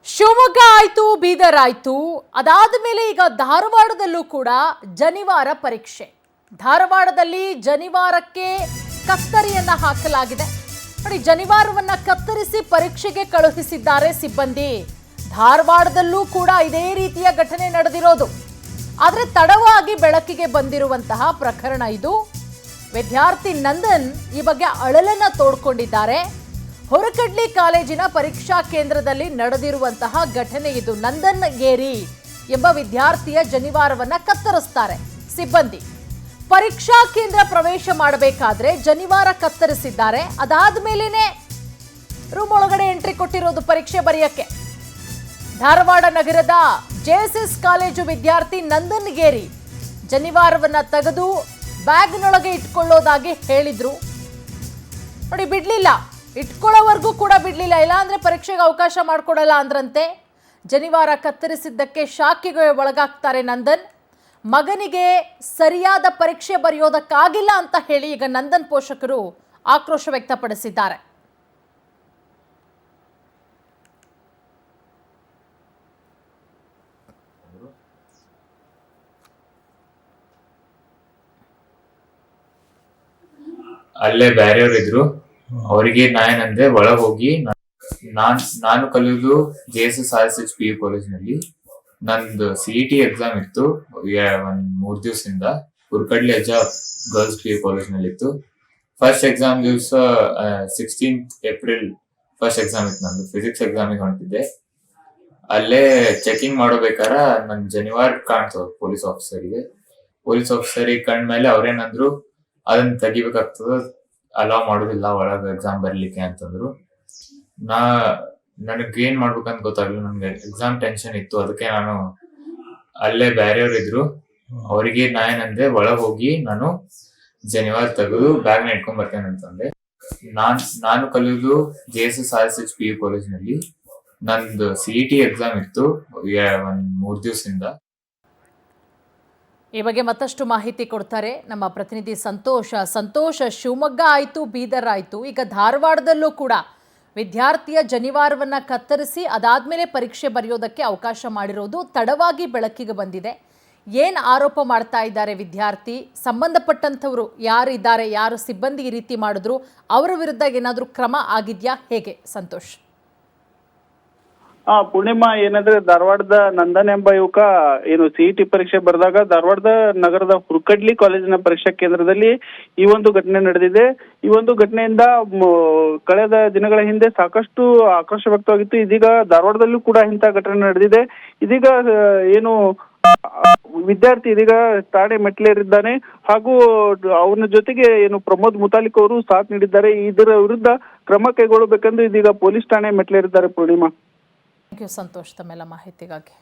ಶಿವಮೊಗ್ಗ ಆಯ್ತು, ಬೀದರ್ ಆಯ್ತು, ಅದಾದ ಮೇಲೆ ಈಗ ಧಾರವಾಡದಲ್ಲೂ ಕೂಡ ಜನಿವಾರ ಪರೀಕ್ಷೆ. ಧಾರವಾಡದಲ್ಲಿ ಜನಿವಾರಕ್ಕೆ ಕತ್ತರಿಯನ್ನ ಹಾಕಲಾಗಿದೆ. ನೋಡಿ, ಜನಿವಾರವನ್ನ ಕತ್ತರಿಸಿ ಪರೀಕ್ಷೆಗೆ ಕಳುಹಿಸಿದ್ದಾರೆ ಸಿಬ್ಬಂದಿ. ಧಾರವಾಡದಲ್ಲೂ ಕೂಡ ಇದೇ ರೀತಿಯ ಘಟನೆ ನಡೆದಿರೋದು. ಆದರೆ ತಡವಾಗಿ ಬೆಳಕಿಗೆ ಬಂದಿರುವಂತಹ ಪ್ರಕರಣ ಇದು. ವಿದ್ಯಾರ್ಥಿ ನಂದನ್ ಈ ಬಗ್ಗೆ ಅಳಲನ್ನ ತೋಡ್ಕೊಂಡಿದ್ದಾರೆ. ಹೊರಕಡ್ಲಿ ಕಾಲೇಜಿನ ಪರೀಕ್ಷಾ ಕೇಂದ್ರದಲ್ಲಿ ನಡೆದಿರುವಂತಹ ಘಟನೆ ಇದು. ನಂದನ್ ಗೇರಿ ಎಂಬ ವಿದ್ಯಾರ್ಥಿಯ ಜನಿವಾರವನ್ನ ಕತ್ತರಿಸ್ತಾರೆ ಸಿಬ್ಬಂದಿ. ಪರೀಕ್ಷಾ ಕೇಂದ್ರ ಪ್ರವೇಶ ಮಾಡಬೇಕಾದ್ರೆ ಜನಿವಾರ ಕತ್ತರಿಸಿದ್ದಾರೆ. ಅದಾದ ಮೇಲೇನೆ ರೂಮ್ ಒಳಗಡೆ ಎಂಟ್ರಿ ಕೊಟ್ಟಿರೋದು ಪರೀಕ್ಷೆ ಬರೆಯಕ್ಕೆ. ಧಾರವಾಡ ನಗರದ ಜೆಎಸ್ಎಸ್ ಕಾಲೇಜು ವಿದ್ಯಾರ್ಥಿ ನಂದನ್ ಗೇರಿ ಜನಿವಾರವನ್ನ ತೆಗೆದು ಬ್ಯಾಗ್ನೊಳಗೆ ಇಟ್ಕೊಳ್ಳೋದಾಗಿ ಹೇಳಿದ್ರು. ನೋಡಿ, ಬಿಡ್ಲಿಲ್ಲ, ಇಟ್ಕೊಳ್ಳೋವರೆಗೂ ಕೂಡ ಬಿಡ್ಲಿಲ್ಲ. ಇಲ್ಲ ಅಂದ್ರೆ ಪರೀಕ್ಷೆಗೆ ಅವಕಾಶ ಮಾಡಿಕೊಡಲ್ಲ ಅಂದ್ರಂತೆ. ಜನಿವಾರ ಕತ್ತರಿಸಿದ್ದಕ್ಕೆ ಶಾಕಿಗೆ ಒಳಗಾಗ್ತಾರೆ ನಂದನ್. ಮಗನಿಗೆ ಸರಿಯಾದ ಪರೀಕ್ಷೆ ಬರೆಯೋದಕ್ಕಾಗಿಲ್ಲ ಅಂತ ಹೇಳಿ ಈಗ ನಂದನ್ ಪೋಷಕರು ಆಕ್ರೋಶ ವ್ಯಕ್ತಪಡಿಸಿದ್ದಾರೆ. ಅಲ್ಲೇ ಬ್ಯಾರೆಯವ್ರು ಇದ್ರು. ಅವರಿಗೆ ನಾನೇನಂದೆ, ಒಳಗ್ ಹೋಗಿ ನಾನು ಕಲಿಯೋದು JSS PU ಕಾಲೇಜಿನಲ್ಲಿ. ನಂದು CET ಎಕ್ಸಾಮ್ ಇತ್ತು ಒಂದ್ 3 ದಿವಸದಿಂದ. ಹುರ್ಕಡ್ಲಿ ಅಜ್ಜ ಗರ್ಲ್ಸ್ PU ಕಾಲೇಜಿನಲ್ಲಿ ಇತ್ತು. ಫಸ್ಟ್ ಎಕ್ಸಾಮ್ ದಿವಸ 16th ಏಪ್ರಿಲ್ ಫಸ್ಟ್ ಎಕ್ಸಾಮ್ ಇತ್ತು. ನಂದು ಫಿಸಿಕ್ಸ್ ಎಕ್ಸಾಮಿಗೆ ಹೊಂಟಿದ್ದೆ. ಅಲ್ಲೇ ಚೆಕಿಂಗ್ ಮಾಡೋಬೇಕಾರ ನನ್ ಜನಿವಾರ ಕಾಣ್ತವ ಪೊಲೀಸ್ ಆಫೀಸರಿಗೆ ಕಂಡ್ಮೇಲೆ ಅವ್ರೇನಂದ್ರು, ಅದನ್ನ ತೆಗಿಬೇಕಾಗ್ತದ, ಅಲೋ ಮಾಡೋದಿಲ್ಲ ಒಳಗ ಎಕ್ಸಾಮ್ ಬರ್ಲಿಕ್ಕೆ ಅಂತಂದ್ರು. ನನಗೇನ್ ಮಾಡ್ಬೇಕಂತ ಗೊತ್ತಾಗ್ಲಿಲ್ಲ. ನನ್ಗೆ ಎಕ್ಸಾಮ್ ಟೆನ್ಷನ್ ಇತ್ತು. ಅದಕ್ಕೆ ನಾನು ಅಲ್ಲೇ ಬ್ಯಾರೆಯವ್ರು ಇದ್ರು. ಅವರಿಗೆ ನಾನೇನಂದೆ, ಒಳಗ್ ಹೋಗಿ ನಾನು ಜನಿವಾರ ತೆಗೆದು ಬ್ಯಾಗ್ನ ಇಟ್ಕೊಂಡ್ ಬರ್ತೇನೆ ಅಂತಂದೆ. ನಾನು ಕಲಿಯೋದು JSS PU ಕಾಲೇಜಿನಲ್ಲಿ. ನಂದು CET ಎಕ್ಸಾಮ್ ಇತ್ತು ಒಂದ್ 3 ದಿವಸದಿಂದ. ಈ ಬಗ್ಗೆ ಮತ್ತಷ್ಟು ಮಾಹಿತಿ ಕೊಡ್ತಾರೆ ನಮ್ಮ ಪ್ರತಿನಿಧಿ ಸಂತೋಷ. ಶಿವಮೊಗ್ಗ ಆಯಿತು, ಬೀದರ್ ಆಯಿತು, ಈಗ ಧಾರವಾಡದಲ್ಲೂ ಕೂಡ ವಿದ್ಯಾರ್ಥಿಯ ಜನಿವಾರವನ್ನು ಕತ್ತರಿಸಿ ಅದಾದಮೇಲೆ ಪರೀಕ್ಷೆ ಬರೆಯೋದಕ್ಕೆ ಅವಕಾಶ ಮಾಡಿರೋದು ತಡವಾಗಿ ಬೆಳಕಿಗೆ ಬಂದಿದೆ. ಏನು ಆರೋಪ ಮಾಡ್ತಾ ಇದ್ದಾರೆ ವಿದ್ಯಾರ್ಥಿ? ಸಂಬಂಧಪಟ್ಟಂಥವರು ಯಾರು ಇದ್ದಾರೆ, ಯಾರು ಸಿಬ್ಬಂದಿ ಈ ರೀತಿ ಮಾಡಿದ್ರು, ಅವರ ವಿರುದ್ಧ ಏನಾದರೂ ಕ್ರಮ ಆಗಿದೆಯಾ? ಹೇಗೆ ಸಂತೋಷ್? ಪೂರ್ಣಿಮಾ, ಏನಂದ್ರೆ ಧಾರವಾಡದ ನಂದನ್ ಎಂಬ ಯುವಕ ಏನು CET ಪರೀಕ್ಷೆ ಬರೆದಾಗ ಧಾರವಾಡದ ನಗರದ ಹುರ್ಕಡ್ಲಿ ಕಾಲೇಜಿನ ಪರೀಕ್ಷಾ ಕೇಂದ್ರದಲ್ಲಿ ಈ ಒಂದು ಘಟನೆ ನಡೆದಿದೆ. ಈ ಒಂದು ಘಟನೆಯಿಂದ ಕಳೆದ ದಿನಗಳ ಹಿಂದೆ ಸಾಕಷ್ಟು ಆಕ್ರೋಶ ವ್ಯಕ್ತವಾಗಿತ್ತು. ಇದೀಗ ಧಾರವಾಡದಲ್ಲೂ ಕೂಡ ಇಂಥ ಘಟನೆ ನಡೆದಿದೆ. ಇದೀಗ ಏನು ವಿದ್ಯಾರ್ಥಿ ಇದೀಗ ಠಾಣೆ ಮೆಟ್ಲೇರಿದ್ದಾನೆ. ಹಾಗೂ ಅವನ ಜೊತೆಗೆ ಏನು ಪ್ರಮೋದ್ ಮುತಾಲಿಕ್ ಅವರು ಸಾಥ್ ನೀಡಿದ್ದಾರೆ. ಇದರ ವಿರುದ್ಧ ಕ್ರಮ ಕೈಗೊಳ್ಳಬೇಕೆಂದು ಇದೀಗ ಪೊಲೀಸ್ ಠಾಣೆ ಮೆಟ್ಲೇರಿದ್ದಾರೆ. ಪೂರ್ಣಿಮಾ, ಥ್ಯಾಂಕ್ ಯು ಸಂತೋಷ್ ತಮ್ಮೆಲ್ಲ ಮಾಹಿತಿಗಾಗಿ.